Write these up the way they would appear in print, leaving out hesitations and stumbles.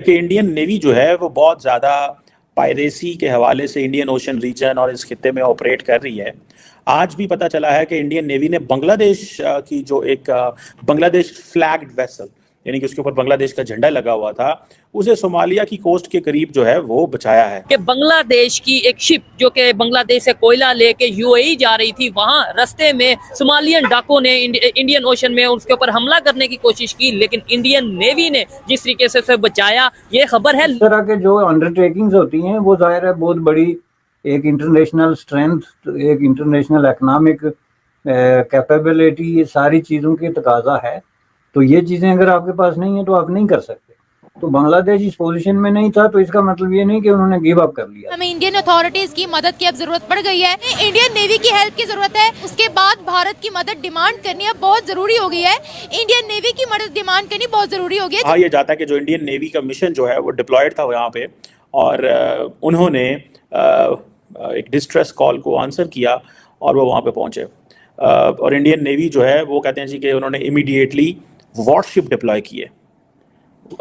कि Indian navy जो है वो बहुत ज़्यादा पायरेसी के हवाले से इंडियन ओशन रीजन और इस खित्ते में ऑपरेट कर रही है। आज भी पता चला है कि इंडियन नेवी ने बांग्लादेश की जो एक बांग्लादेश फ्लैग्ड वेसल, यानी कि उसके ऊपर बांग्लादेश का झंडा लगा हुआ था, उसे सोमालिया की कोस्ट के करीब जो है वो बचाया है। कि बांग्लादेश की एक शिप जो कि बांग्लादेश से कोयला लेके यूएई जा रही थी, वहां रास्ते में सोमालियन डाकुओं ने इंडियन ओशन में उसके ऊपर हमला करने की कोशिश की, लेकिन इंडियन नेवी ने जिस तरीके से उसे बचाया, ये खबर है। इस तरह के जो अंडरटेकिंग्स होती हैं वो जाहिर है बहुत बड़ी एक इंटरनेशनल स्ट्रेंथ, एक इंटरनेशनल इकोनॉमिक कैपेबिलिटी, ये सारी चीज़ों की तकाजा है। तो ये चीज़ें अगर आपके पास नहीं है तो आप नहीं कर सकते। तो बांग्लादेश इस पोजीशन में नहीं था, तो इसका मतलब ये नहीं कि उन्होंने गिव अप कर लिया। हमें इंडियन अथॉरिटीज की मदद की अब जरूरत पड़ गई है, इंडियन नेवी की हेल्प की जरूरत है। उसके बाद भारत की मदद डिमांड करनी अब बहुत जरूरी हो गई है। इंडियन नेवी की मदद डिमांड करनी बहुत जरूरी हो गई है। कहा यह जाता है कि जो इंडियन नेवी का मिशन जो है वो डिप्लॉयड था यहाँ पे, और उन्होंने एक डिस्ट्रेस कॉल को आंसर किया और वो वहाँ पे पहुँचे। और इंडियन नेवी जो है वो कहते हैं जी कि उन्होंने इमीडिएटली वॉरशिप डिप्लॉय किए।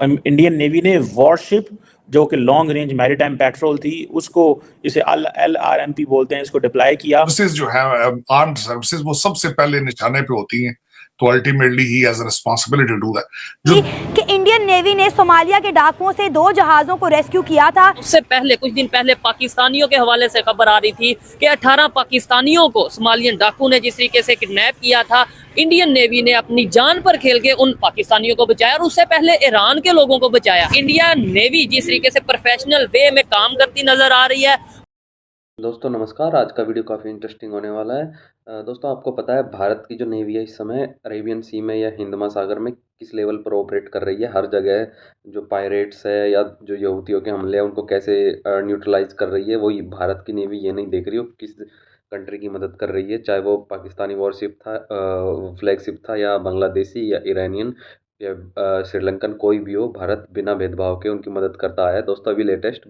इंडियन नेवी ने वॉरशिप जो कि लॉन्ग रेंज मैरीटाइम पेट्रोल थी, उसको इसे LRMP बोलते हैं, इसको डिप्लॉय किया। सर्विसेज जो है आर्म्ड सर्विसेज वो सबसे पहले निशाने पे होती हैं, तो ultimately he has responsibility to do that. कि इंडियन नेवी ने सोमालिया के डाकुओं से 2 जहाजों को रेस्क्यू किया था। उससे पहले कुछ दिन पहले पाकिस्तानियों के हवाले से खबर आ रही थी कि 18 पाकिस्तानियों को सोमालियन डाकू ने जिस तरीके से किडनैप किया था, इंडियन नेवी ने अपनी जान पर खेल के उन पाकिस्तानियों को बचाया और उससे पहले ईरान के लोगों को बचाया। इंडिया नेवी जिस तरीके से प्रोफेशनल वे में काम करती नजर आ रही है। दोस्तों नमस्कार, आज का वीडियो काफ़ी इंटरेस्टिंग होने वाला है। दोस्तों आपको पता है भारत की जो नेवी है इस समय अरेबियन सी में या हिंद महासागर में किस लेवल पर ऑपरेट कर रही है। हर जगह जो पायरेट्स है या जो यहूदियों के हमले हैं उनको कैसे न्यूट्रलाइज कर रही है, वही भारत की नेवी ये नहीं देख रही हो किस कंट्री की मदद कर रही है, चाहे वो पाकिस्तानी वॉरशिप था, फ्लैगशिप था, या बांग्लादेशी या ईरानियन या श्रीलंकन, कोई भी हो, भारत बिना भेदभाव के उनकी मदद करता आया है। दोस्तों अभी लेटेस्ट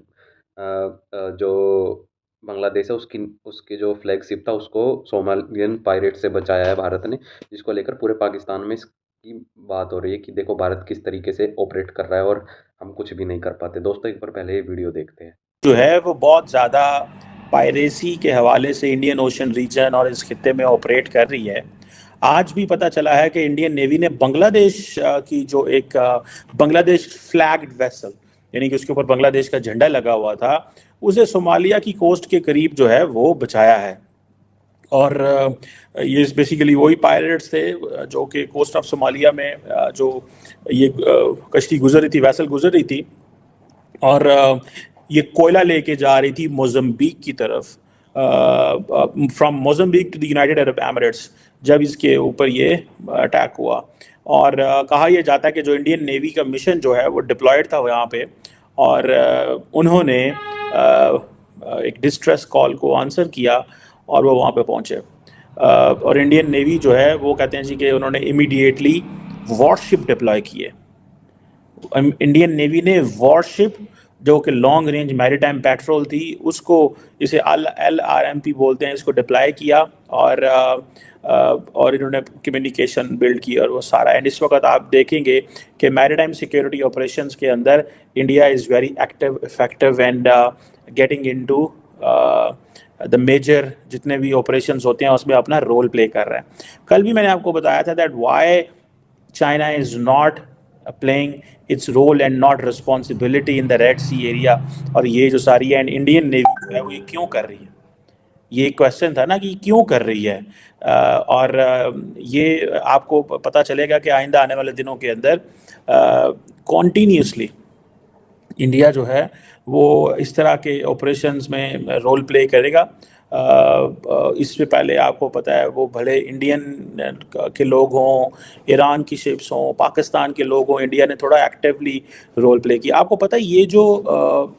जो बांग्लादेश है उसके जो फ्लैगशिप था उसको सोमालियन पायरेट से बचाया है भारत ने, जिसको लेकर पूरे पाकिस्तान में इसकी बात हो रही है कि देखो भारत किस तरीके से ऑपरेट कर रहा है और हम कुछ भी नहीं कर पाते। दोस्तों एक बार पहले ये वीडियो देखते हैं। जो है वो बहुत ज़्यादा पायरेसी के हवाले से इंडियन ओशन रीजन और इस खित्ते में ऑपरेट कर रही है। आज भी पता चला है कि इंडियन नेवी ने बांग्लादेश की जो एक बांग्लादेश फ्लैग्ड वेसल, यानी कि उसके ऊपर बांग्लादेश का झंडा लगा हुआ था, उसे सोमालिया की कोस्ट के करीब जो है वो बचाया है। और ये बेसिकली वही पायरेट्स थे जो कि कोस्ट ऑफ सोमालिया में जो ये कश्ती गुजर रही थी, वेसल गुजर रही थी, और ये कोयला लेके जा रही थी मोज़म्बिक की तरफ, from Mozambique to the United Arab Emirates, जब इसके ऊपर ये अटैक हुआ। और कहा यह जाता है कि जो इंडियन नेवी का मिशन जो है वो डिप्लॉयड था यहाँ पे, और उन्होंने एक डिस्ट्रेस कॉल को आंसर किया और वो वहाँ पे पहुँचे। और इंडियन नेवी जो है वो कहते हैं जी कि उन्होंने इमीडिएटली वॉरशिप डिप्लॉय किए। इंडियन नेवी ने वॉरशिप जो कि लॉन्ग रेंज मैरीटाइम पेट्रोल थी, उसको इसे LRMP बोलते हैं, इसको डिप्लॉय किया, और इन्होंने कम्युनिकेशन बिल्ड की और वो सारा। एंड इस वक्त आप देखेंगे कि मैरीटाइम सिक्योरिटी ऑपरेशंस के अंदर India is very active, effective and getting into the major जितने भी ऑपरेशंस होते हैं उसमें अपना रोल प्ले कर रहा है। कल भी मैंने आपको बताया था that why China is not playing its role and not responsibility in the Red Sea area, और ये जो सारी है इंडियन नेवी जो है वो ये क्यों कर रही है, ये क्वेश्चन था ना कि क्यों कर रही है। और ये आपको पता चलेगा कि आइंदा आने वाले दिनों के अंदर कॉन्टीन्यूसली इंडिया जो है वो इस तरह के ऑपरेशंस में रोल प्ले करेगा। इससे पहले आपको पता है वो भले इंडियन के लोग हों, ईरान की शिप्स हों, पाकिस्तान के लोग हों, इंडिया ने थोड़ा एक्टिवली रोल प्ले किया। आपको पता है ये जो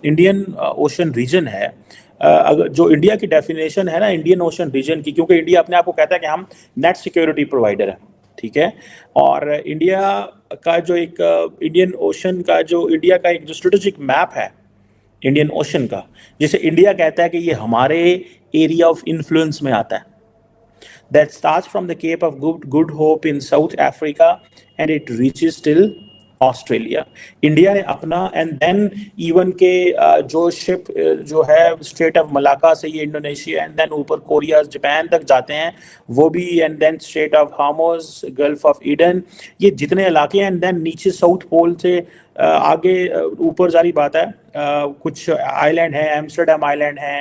इंडियन ओशन रीजन है, अगर जो इंडिया की डेफिनेशन है ना इंडियन ओशन रीजन की, क्योंकि इंडिया अपने आप को कहता है कि हम नेट सिक्योरिटी प्रोवाइडर हैं, ठीक है, और इंडिया का जो एक इंडियन ओशन का जो इंडिया का एक जो स्ट्रेटेजिक मैप है इंडियन ओशन का, जिसे इंडिया कहता है कि ये हमारे एरिया ऑफ इन्फ्लुएंस में आता है, that starts from the Cape of Good Hope in South Africa and it reaches till Australia. India ने अपना, एंड देन इवन के जो शिप जो है स्ट्रेट ऑफ मलाका से ये इंडोनेशिया एंड देन ऊपर कोरिया जापान तक जाते हैं वो भी, and then Strait of Hormuz, Gulf of Aden, ये जितने इलाके हैं, एंड देन नीचे साउथ पोल से आगे ऊपर जारी बात है, कुछ आइलैंड है, एम्स्टर्डम आइलैंड है,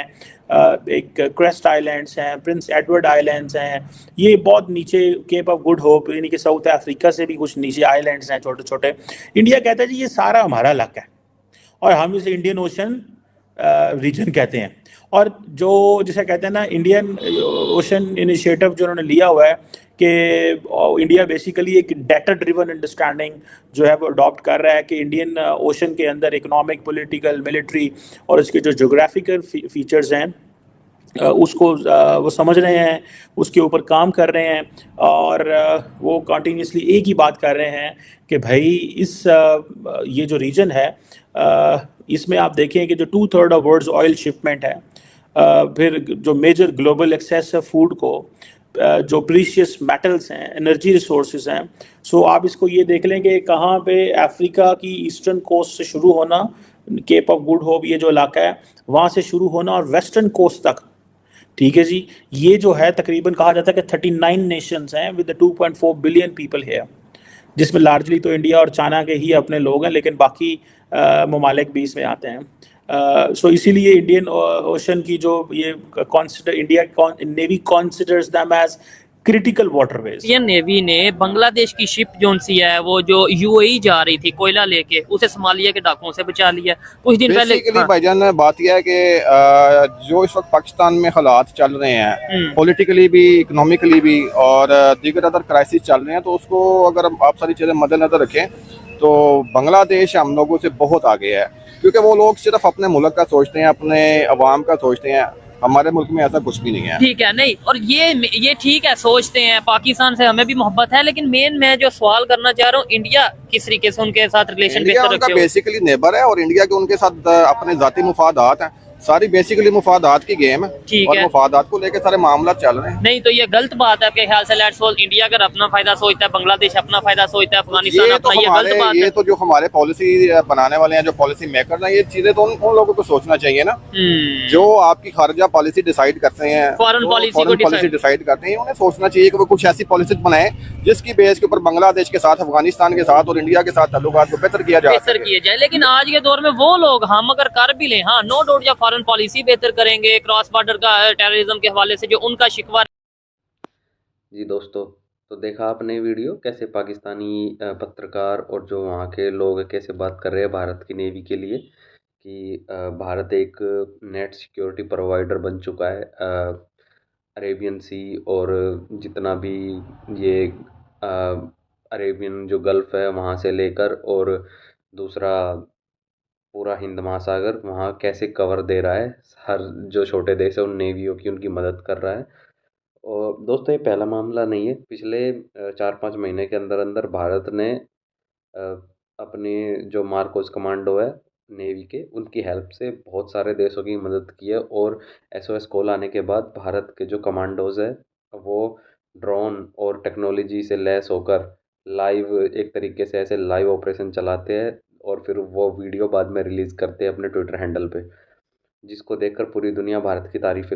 एक क्रेस्ट आइलैंड्स हैं, प्रिंस एडवर्ड आइलैंड्स हैं, ये बहुत नीचे केप ऑफ गुड होप यानी कि साउथ अफ्रीका से भी कुछ नीचे आइलैंड्स हैं छोटे छोटे। इंडिया कहता है जी ये सारा हमारा इलाका है और हम इसे इंडियन ओशन रीजन कहते हैं। और जो जैसे कहते हैं ना इंडियन ओशन इनिशिएटिव जो उन्होंने लिया हुआ है कि इंडिया बेसिकली एक डेटा ड्रिवन अंडरस्टैंडिंग जो है वो अडॉप्ट कर रहा है कि इंडियन ओशन के अंदर इकोनॉमिक, पॉलिटिकल, मिलिट्री और इसके जो जोग्राफिकल फीचर्स हैं उसको वो समझ रहे हैं, उसके ऊपर काम कर रहे हैं और वो कंटिन्यूसली एक ही बात कर रहे हैं कि भाई इस ये जो रीजन है इसमें आप देखें कि जो 2/3 ऑफ वर्ल्ड्स ऑयल शिपमेंट है, फिर जो मेजर ग्लोबल एक्सेस है फूड को, जो प्रीशियस मेटल्स हैं, एनर्जी रिसोर्सेज हैं, सो आप इसको ये देख लें कि कहाँ पे अफ्रीका की ईस्टर्न कोस्ट से शुरू होना, केप ऑफ गुड होप ये जो इलाका है वहाँ से शुरू होना और वेस्टर्न कोस्ट तक, ठीक है जी, ये जो है तकरीबन कहा जाता है कि 39 नेशंस हैं विद 2.4 बिलियन पीपल है, जिसमें लार्जली तो इंडिया और चाइना के ही अपने लोग हैं लेकिन बाकी ममालिक भी इसमें आते हैं। सो इसीलिए इंडियन ओशन की जो ये consider India navy considers them as critical waterways. Indian navy ने बांग्लादेश की शिप जोन सी है वो जो यूएई जा रही थी कोयला लेके, उसे सोमालिया के डाकुओं से बचा लिया कुछ दिन पहले। हाँ। भाईजान बात यह है कि जो इस वक्त पाकिस्तान में हालात चल रहे हैं पॉलिटिकली भी, इकोनॉमिकली भी और दीगर अदर क्राइसिस चल रहे हैं, तो उसको अगर आप सारी चीज़ें मद्देनजर रखें तो बांग्लादेश हम लोगों से बहुत आगे है, क्योंकि वो लोग सिर्फ अपने मुल्क का सोचते हैं, अपने अवाम का सोचते हैं। हमारे मुल्क में ऐसा कुछ भी नहीं है। ठीक है, नहीं, और ये ठीक है, सोचते हैं, पाकिस्तान से हमें भी मोहब्बत है, लेकिन मेन मैं जो सवाल करना चाह रहा हूँ, इंडिया किस तरीके से उनके साथ रिलेशन बेहतर रखे? बेसिकली नेबर है और इंडिया के उनके साथ अपने जाती मुफादात हैं, सारी बेसिकली मुफादात की गेम है और मुफादात को लेकर सारे मामला चल रहे हैं। नहीं तो ये गलत बात है आपके ख्याल से? लेट्स सपोज इंडिया अगर अपना फायदा सोचता है, बांग्लादेश अपना फायदा सोचता है, अफगानिस्तान अपना, ये गलत बात है। ये तो जो हमारे पॉलिसी बनाने वाले हैं, जो पॉलिसी मेकर हैं, ये चीजें तो उन लोगों को सोचना चाहिए ना, जो आपकी खारजा पॉलिसी डिसाइड करते हैं, फॉरेन पॉलिसी डिसाइड करते हैं, उन्हें सोचना चाहिए कि वो कुछ ऐसी पॉलिसी बनाए जिसकी बेस के ऊपर बांग्लादेश के साथ, अफगानिस्तान के साथ और इंडिया के साथ ताल्लुकात को बेहतर किया जाए। लेकिन आज के दौर में वो लोग, हम अगर कर भी लें, हाँ नो डाउट, या फॉरेन पॉलिसी बेहतर करेंगे, क्रॉस बॉर्डर का टेररिज्म के हवाले से जो उनका शिकवा। जी दोस्तों, तो देखा आपने वीडियो कैसे पाकिस्तानी पत्रकार और जो वहाँ के लोग कैसे बात कर रहे हैं भारत की नेवी के लिए कि भारत एक नेट सिक्योरिटी प्रोवाइडर बन चुका है अरेबियन सी और जितना भी ये अरेबियन जो गल्फ़ है वहाँ से लेकर, और दूसरा पूरा हिंद महासागर वहाँ कैसे कवर दे रहा है, हर जो छोटे देश है उन नेवियों की उनकी मदद कर रहा है। और दोस्तों ये पहला मामला नहीं है, पिछले 4-5 महीने के अंदर अंदर भारत ने अपने जो मार्कोस कमांडो है नेवी के, उनकी हेल्प से बहुत सारे देशों की मदद की है। और SOS कॉल आने के बाद भारत के जो कमांडोज है वो ड्रोन और टेक्नोलॉजी से लैस होकर लाइव एक तरीके से ऐसे लाइव ऑपरेशन चलाते हैं और फिर वो वीडियो बाद में रिलीज़ करते हैं अपने ट्विटर हैंडल पे, जिसको देखकर पूरी दुनिया भारत की तारीफ़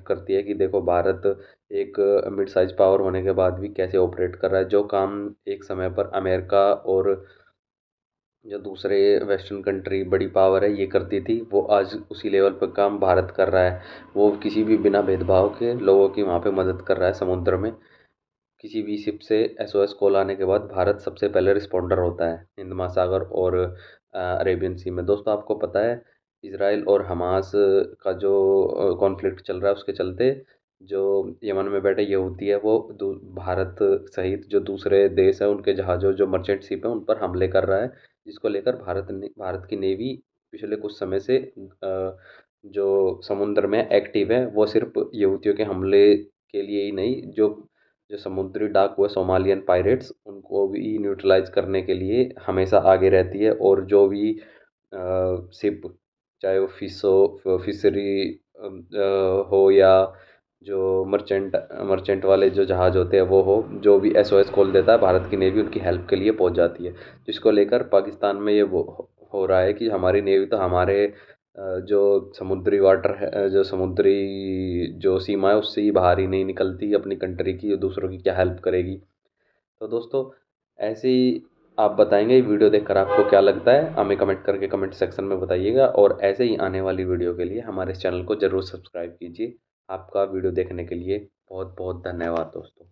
करती है कि देखो भारत एक मिड साइज पावर होने के बाद भी कैसे ऑपरेट कर रहा है। जो काम एक समय पर अमेरिका और जो दूसरे वेस्टर्न कंट्री बड़ी पावर है ये करती थी, वो आज उसी लेवल पर काम भारत कर रहा है। वो किसी भी बिना भेदभाव के लोगों की वहाँ पे मदद कर रहा है। समुद्र में किसी भी शिप से SOS कॉल आने के बाद भारत सबसे पहले रिस्पॉन्डर होता है हिंद महासागर और अरेबियन सी में। दोस्तों आपको पता है इजराइल और हमास का जो कॉन्फ्लिक्ट चल रहा है उसके चलते जो यमन में बैठे यहूदी है वो भारत सहित जो दूसरे देश हैं उनके जहाज़ों जो मर्चेंट शिप हैं उन पर हमले कर रहा है, जिसको लेकर भारत की नेवी पिछले कुछ समय से जो समुद्र में एक्टिव है। वो सिर्फ यहूदियों के हमले के लिए ही नहीं, जो समुद्री डाकू है सोमालियन पायरेट्स, उनको भी न्यूट्रलाइज करने के लिए हमेशा आगे रहती है। और जो भी शिप, चाहे वो फिशरी हो या जो मर्चेंट वाले जो जहाज़ होते हैं वो हो, जो भी SOS कॉल देता है भारत की नेवी उनकी हेल्प के लिए पहुंच जाती है। जिसको लेकर पाकिस्तान में ये वो हो रहा है कि हमारी नेवी तो हमारे जो समुद्री वाटर है, जो समुद्री जो सीमा है उससे ही बाहर ही नहीं निकलती अपनी कंट्री की, दूसरों की क्या हेल्प करेगी। तो दोस्तों ऐसे ही आप बताएंगे वीडियो देखकर आपको क्या लगता है, हमें कमेंट करके कमेंट सेक्शन में बताइएगा। और ऐसे ही आने वाली वीडियो के लिए हमारे इस चैनल को ज़रूर सब्सक्राइब कीजिए। आपका वीडियो देखने के लिए बहुत बहुत धन्यवाद दोस्तों।